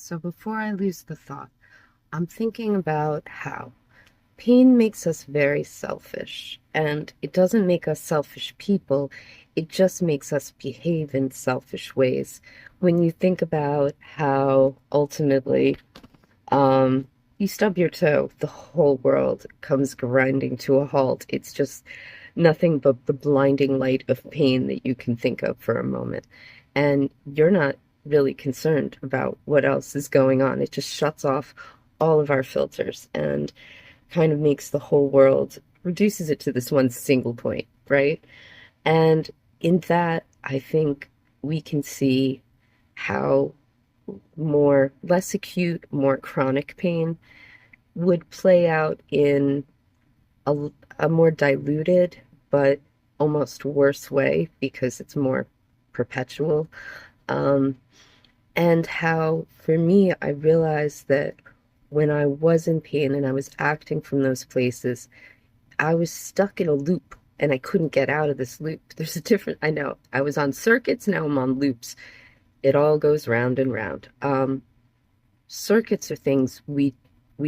So before I lose the thought, I'm thinking about how pain makes us very selfish, and it doesn't make us selfish people, it just makes us behave in selfish ways. When you think about how ultimately, you stub your toe, the whole world comes grinding to a halt. It's just nothing but the blinding light of pain that you can think of for a moment. And you're not really concerned about what else is going on. It just shuts off all of our filters and kind of makes the whole world, reduces it to this one single point, right? And in that, I think we can see how less acute, more chronic pain would play out in a, a more diluted but almost worse way because it's more perpetual. Um, and how, for me, I realized that when I was in pain and I was acting from those places, I was stuck in a loop and I couldn't get out of this loop. There's a different, I know, I was on circuits, now I'm on loops. It all goes round and round. Circuits are things we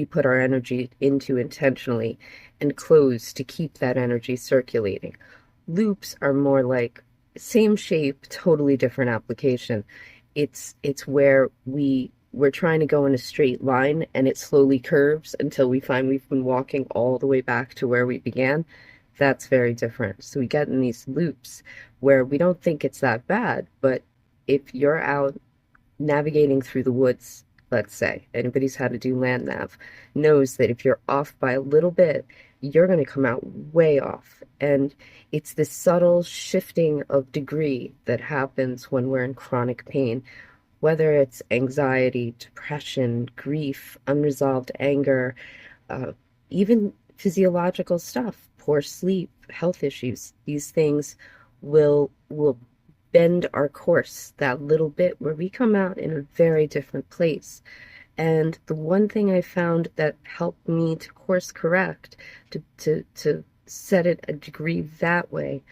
put our energy into intentionally and close to keep that energy circulating. Loops are more like same shape, totally different application. It's where we're trying to go in a straight line and it slowly curves until we find we've been walking all the way back to where we began. That's very different. So we get in these loops where we don't think it's that bad, but if you're out navigating through the woods, let's say, anybody's had to do land nav, knows that if you're off by a little bit, you're going to come out way off. And it's this subtle shifting of degree that happens when we're in chronic pain, whether it's anxiety, depression, grief, unresolved anger, uh, even physiological stuff, poor sleep, health issues. These things will bend our course that little bit where we come out in a very different place. And the one thing I found that helped me to course correct, to set it a degree that way,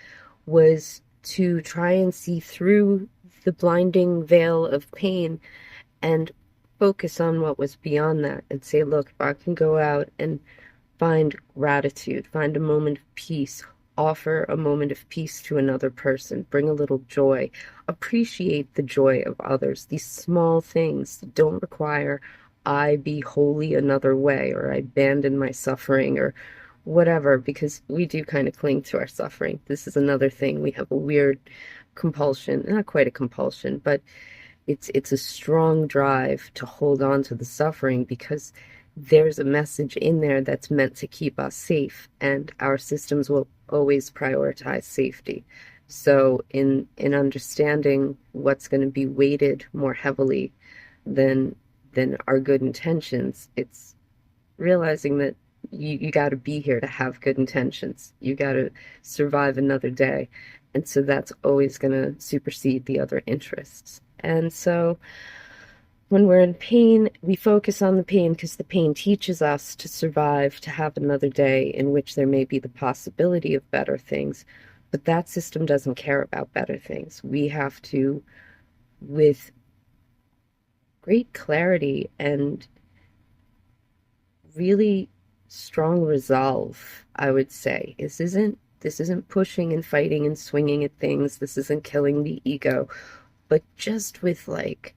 was to try and see through the blinding veil of pain and focus on what was beyond that and say, look, if I can go out and find gratitude, find a moment of peace, offer a moment of peace to another person, bring a little joy, appreciate the joy of others. These small things that don't require I be wholly another way or I abandon my suffering or whatever, because we do kind of cling to our suffering. This is another thing. We have a weird compulsion, not quite a compulsion, but it's a strong drive to hold on to the suffering because there's a message in there that's meant to keep us safe, and our systems will always prioritize safety. So in understanding what's going to be weighted more heavily than our good intentions, it's realizing that you got to be here to have good intentions. You got to survive another day. And so that's always going to supersede the other interests. And so when we're in pain, we focus on the pain because the pain teaches us to survive, to have another day in which there may be the possibility of better things. But that system doesn't care about better things. We have to, with great clarity and really strong resolve, I would say. This isn't pushing and fighting and swinging at things. This isn't killing the ego, but just with like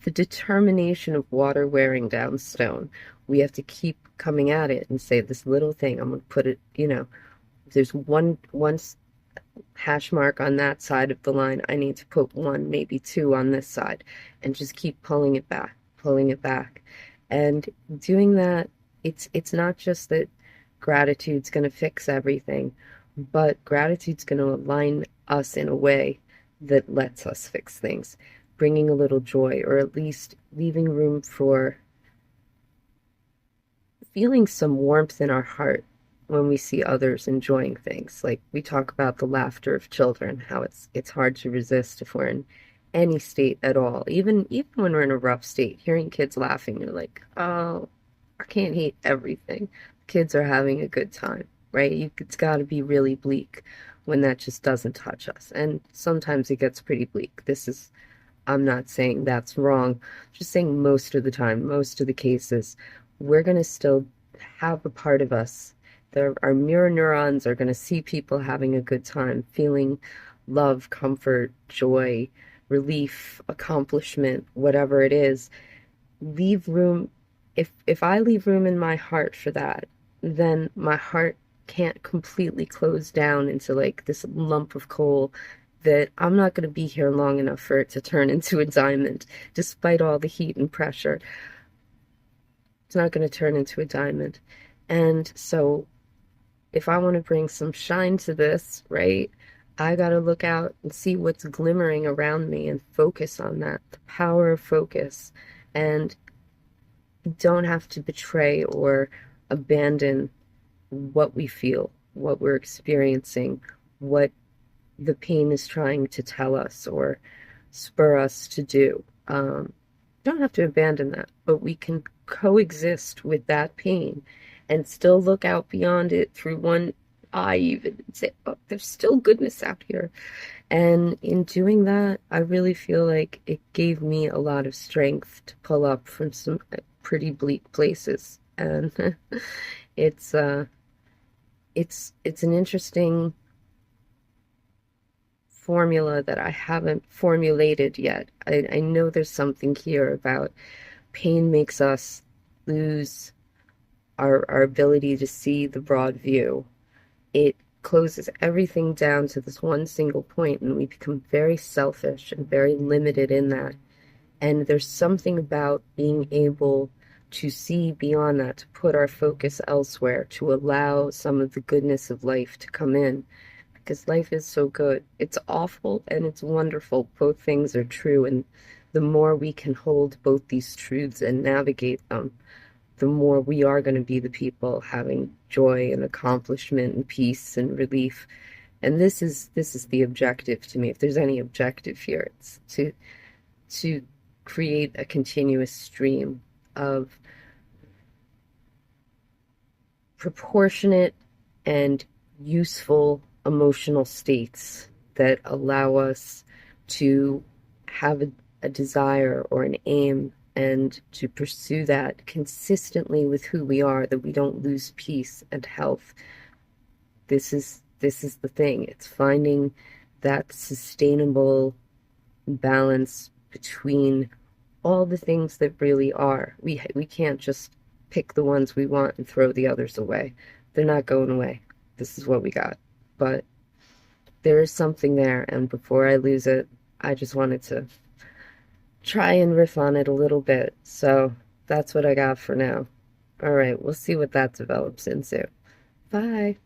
the determination of water wearing down stone. We have to keep coming at it and say this little thing, I'm gonna put it, if there's one hash mark on that side of the line, I need to put one, maybe two on this side, and just keep pulling it back, pulling it back. And doing that, it's not just that gratitude's going to fix everything, but gratitude's going to align us in a way that lets us fix things, bringing a little joy, or at least leaving room for feeling some warmth in our heart when we see others enjoying things. Like we talk about the laughter of children, how it's hard to resist if we're in any state at all. Even when we're in a rough state, hearing kids laughing, you're like, oh, I can't hate everything. Kids are having a good time, right? It's got to be really bleak when that just doesn't touch us. And sometimes it gets pretty bleak. This is I'm not saying that's wrong. Just saying most of the time, most of the cases, we're going to still have a part of us. Our mirror neurons are going to see people having a good time, feeling love, comfort, joy, relief, accomplishment, whatever it is. Leave room. If I leave room in my heart for that, then my heart can't completely close down into like this lump of coal that I'm not going to be here long enough for it to turn into a diamond, despite all the heat and pressure. It's not going to turn into a diamond. And so, if I want to bring some shine to this, right, I got to look out and see what's glimmering around me and focus on that. The power of focus. And don't have to betray or abandon what we feel, what we're experiencing, what the pain is trying to tell us or spur us to do. Don't have to abandon that, but we can coexist with that pain and still look out beyond it through one eye, even and say, oh, there's still goodness out here. And in doing that, I really feel like it gave me a lot of strength to pull up from some pretty bleak places. And it's it's an interesting formula that I haven't formulated yet. I know there's something here about pain makes us lose our ability to see the broad view. It closes everything down to this one single point, and we become very selfish and very limited in that. And there's something about being able to see beyond that, to put our focus elsewhere, to allow some of the goodness of life to come in. Because life is so good. It's awful and it's wonderful. Both things are true. And the more we can hold both these truths and navigate them, the more we are going to be the people having joy and accomplishment and peace and relief. And this is the objective to me. If there's any objective here, it's to create a continuous stream of proportionate and useful emotional states that allow us to have a desire or an aim and to pursue that consistently with who we are, that we don't lose peace and health. This is the thing. It's finding that sustainable balance between all the things that really are. We can't just pick the ones we want and throw the others away. They're not going away. This is what we got. But there is something there, and before I lose it, I just wanted to try and riff on it a little bit. So that's what I got for now. All right, we'll see what that develops into. Bye.